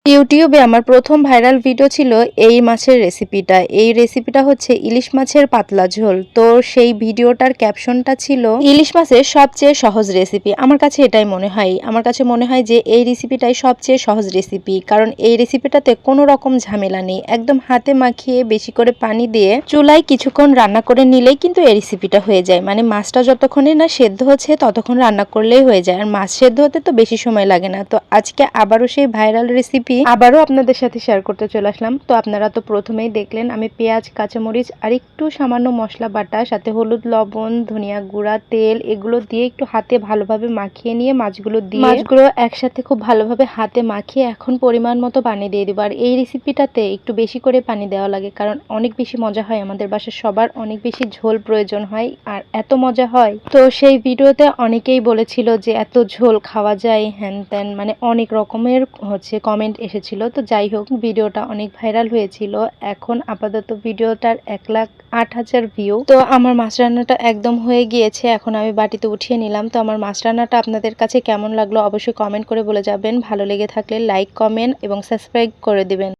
ইউটিউবে আমার প্রথম ভাইরাল ভিডিও ছিল এই মাছের রেসিপিটা। এই রেসিপিটা হচ্ছে ইলিশ মাছের পাতলা ঝোল। তো সেই ভিডিওটার ক্যাপশনটা ছিল ইলিশ মাছের সবচেয়ে সহজ রেসিপি। আমার কাছে এটাই মনে হয়। আমার কাছে মনে হয় যে এই রেসিপিটাই সবচেয়ে সহজ রেসিপি। কারণ এই রেসিপিটাতে কোনো রকম ঝামেলা নেই। একদম হাতে মাখিয়ে বেশি করে পানি দিয়ে চুলায় কিছুক্ষণ রান্না করে নিলেই কিন্তু এই রেসিপিটা হয়ে যায়। মানে মাছটা যতক্ষণে না সেদ্ধ হচ্ছে ততক্ষণ রান্না করলেই হয়ে যায়। আর মাছ সেদ্ধ হতে তো বেশি সময় লাগে না। তো আজকে আবারও সেই ভাইরাল রেসিপি আবারও আপনাদের সাথে শেয়ার করতে চলে আসলাম। তো আপনারা তো প্রথমেই দেখলেন আমি পেঁয়াজ, কাঁচামরিচ আর একটু সামান্য মশলা বাটা, সাথে হলুদ, লবণ, ধনিয়া গুঁড়া, তেল এগুলো দিয়ে একটু হাতে ভালোভাবে মাখিয়ে নিয়ে মাছগুলো একসাথে খুব ভালোভাবে হাতে মাখিয়ে এখন পরিমাণ মতো পানি দিয়ে দিব। আর এই রেসিপিটাতে একটু বেশি করে পানি দেওয়া লাগে, কারণ অনেক বেশি মজা হয়। আমাদের বাসার সবার অনেক বেশি ঝোল প্রয়োজন হয়, আর এত মজা হয়। তো সেই ভিডিওতে অনেকেই বলেছিল যে এত ঝোল খাওয়া যায়, হ্যান ত্যান, মানে অনেক রকমের কমেন্ট এসেছিল। তো যাই হোক, ভিডিওটা অনেক ভাইরাল হয়েছিল। এখন আপাতত ভিডিওটার 1,08,000 ভিউ। তো আমার মাছ রান্নাটা একদম হয়ে গিয়েছে। এখন আমি বাটিতে উঠিয়ে নিলাম। তো আমার মাছ রান্নাটা আপনাদের কাছে কেমন লাগলো অবশ্যই কমেন্ট করে বলে যাবেন। ভালো লেগে থাকলে লাইক, কমেন্ট এবং সাবস্ক্রাইব করে দিবেন।